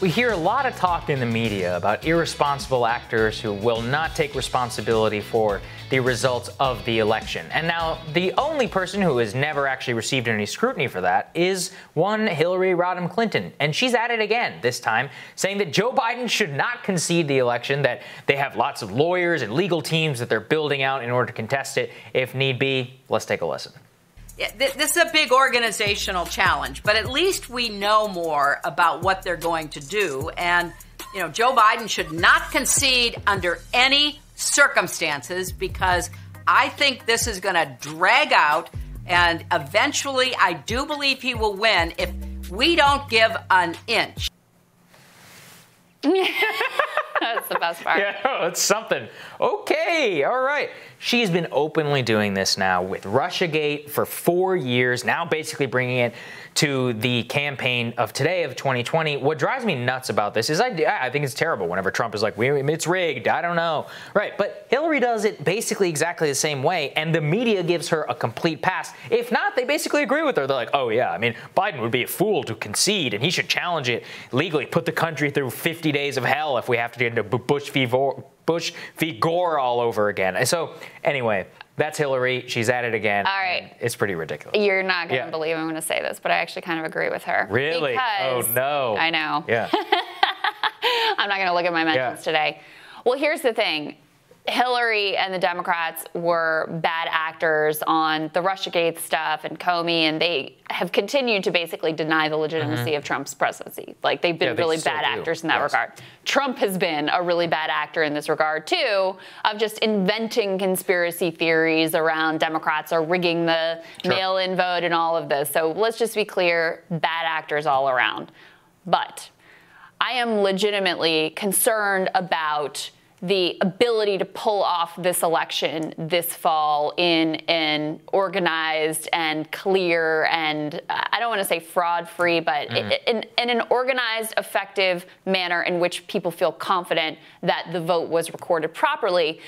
We hear a lot of talk in the media about irresponsible actors who will not take responsibility for the results of the election. And now, the only person who has never actually received any scrutiny for that is one Hillary Rodham Clinton. And she's at it again, this time, saying that Joe Biden should not concede the election, that they have lots of lawyers and legal teams that they're building out in order to contest it if need be. Let's take a listen. This is a big organizational challenge, but at least we know more about what they're going to do. And, Joe Biden should not concede under any circumstances, because I think this is going to drag out, and eventually I do believe he will win if we don't give an inch. That's the best part. Yeah, it's something. Okay, all right. She's been openly doing this now with Russiagate for 4 years, now basically bringing it to the campaign of today of 2020. What drives me nuts about this is I think it's terrible whenever Trump is like, it's rigged, I don't know. Right, but Hillary does it basically exactly the same way, and the media gives her a complete pass. If not, they basically agree with her. They're like, oh yeah, Biden would be a fool to concede, and he should challenge it legally, put the country through 50 days of hell if we have to get into Bush v. Gore all over again. And so, anyway, that's Hillary. She's at it again. All right. It's pretty ridiculous. You're not going to believe I'm going to say this, but I actually kind of agree with her. Really? Because, oh, no. I know. Yeah. I'm not going to look at my mentions today. Well, here's the thing. Hillary and the Democrats were bad actors on the Russiagate stuff and Comey, and they have continued to basically deny the legitimacy of Trump's presidency. Like, they've been really bad actors in that regard. Trump has been a really bad actor in this regard, too, of just inventing conspiracy theories around Democrats or rigging the mail-in vote and all of this. So let's just be clear, bad actors all around. But I am legitimately concerned about the ability to pull off this election this fall in an organized and clear and, I don't want to say fraud-free, but in an organized, effective manner in which people feel confident that the vote was recorded properly.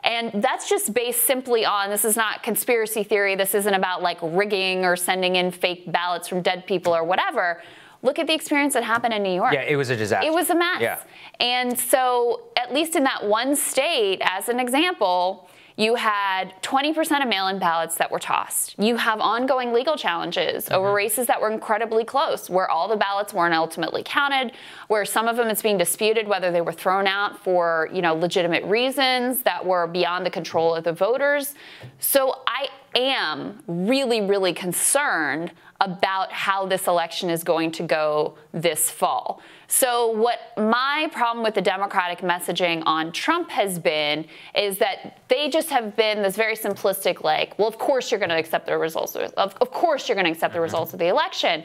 And that's just based simply on, this is not conspiracy theory, this isn't about like rigging or sending in fake ballots from dead people or whatever. Look at the experience that happened in New York. Yeah, it was a disaster. It was a mess. Yeah. And so, at least in that one state, as an example, you had 20% of mail-in ballots that were tossed. You have ongoing legal challenges over races that were incredibly close, where all the ballots weren't ultimately counted, where some of them it's being disputed whether they were thrown out for, legitimate reasons that were beyond the control of the voters. So I am really, really concerned about how this election is going to go this fall. So what my problem with the Democratic messaging on Trump has been is that they just have been this very simplistic, like, well, of course you're going to accept the results. Of course you're going to accept the results of the election.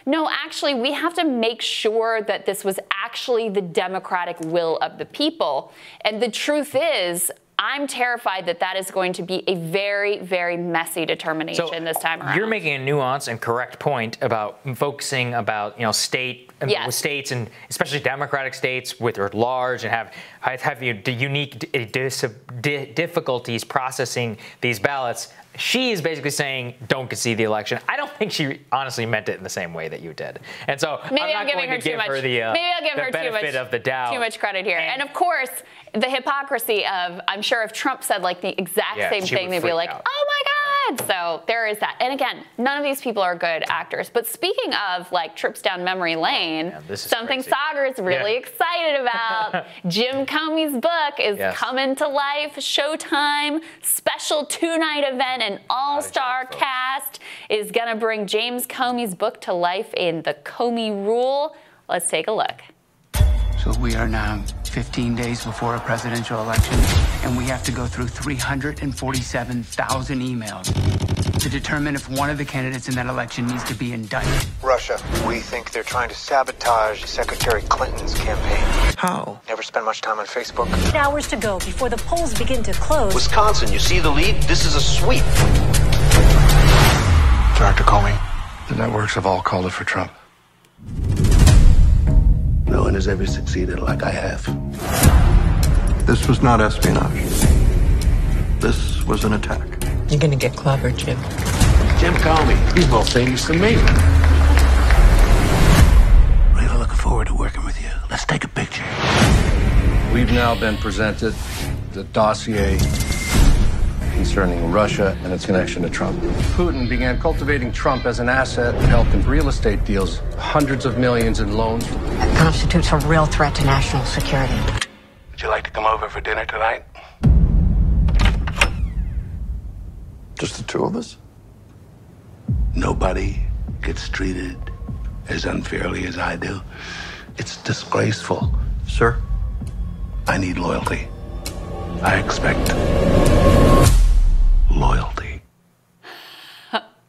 No, actually, we have to make sure that this was actually the democratic will of the people. And the truth is, I'm terrified that that is going to be a very, very messy determination this time around. You're making a nuanced and correct point about focusing about, states and especially Democratic states which are large and have unique difficulties processing these ballots. She is basically saying, don't concede the election. I don't think she honestly meant it in the same way that you did. And so maybe I'm not going to give her the benefit of the doubt. Too much credit here. And of course, the hypocrisy of, I'm sure if Trump said like the exact same thing, they'd be like, oh my God. So there is that. And again, none of these people are good actors. But speaking of like trips down memory lane, something Saagar is really excited about. Jim Comey's book is coming to life. Showtime special 2-night event. An all-star cast is going to bring James Comey's book to life in the Comey Rule. Let's take a look. So we are now 15 days before a presidential election, and we have to go through 347,000 emails to determine if one of the candidates in that election needs to be indicted. Russia. We think they're trying to sabotage Secretary Clinton's campaign. How? Never spend much time on Facebook. 8 hours to go before the polls begin to close. Wisconsin, you see the lead? This is a sweep. Dr. Comey, the networks have all called it for Trump. No one has ever succeeded like I have. This was not espionage. This was an attack. You're gonna get clobbered, Jim. Jim Comey, he's more famous than me. Really looking forward to working with you. We've now been presented the dossier concerning Russia and its connection to Trump. Putin began cultivating Trump as an asset and helped in real estate deals, hundreds of millions in loans. That constitutes a real threat to national security. Would you like to come over for dinner tonight? Just the two of us? Nobody gets treated as unfairly as I do. It's disgraceful. Sir? I need loyalty. I expect loyalty.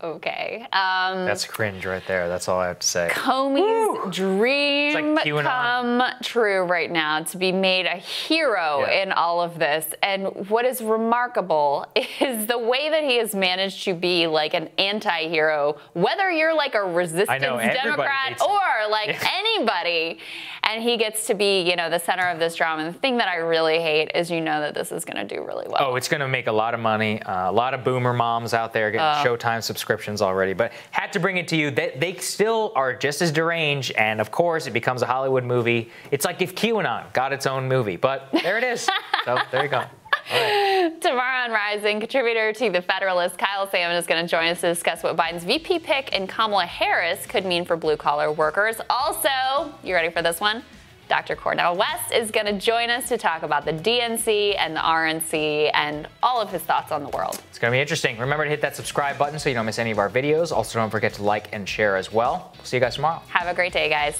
Okay. That's cringe right there. That's all I have to say. Comey's dream It's like come true right now, to be made a hero in all of this. And what is remarkable is the way that he has managed to be like an anti-hero, whether you're like a resistance Democrat or like anybody. And he gets to be, you know, the center of this drama. And the thing that I really hate is, you know, that this is going to do really well. Oh, it's going to make a lot of money. A lot of boomer moms out there getting Showtime subscriptions already. But had to bring it to you. They still are just as deranged. And, of course, it becomes a Hollywood movie. It's like if QAnon got its own movie. But there it is. So there you go. Right. Tomorrow on Rising, contributor to The Federalist, Kyle Salmon, is going to join us to discuss what Biden's VP pick and Kamala Harris could mean for blue-collar workers. Also, you ready for this one? Dr. Cornel West is going to join us to talk about the DNC and the RNC and all of his thoughts on the world. It's going to be interesting. Remember to hit that subscribe button so you don't miss any of our videos. Also, don't forget to like and share as well. See you guys tomorrow. Have a great day, guys.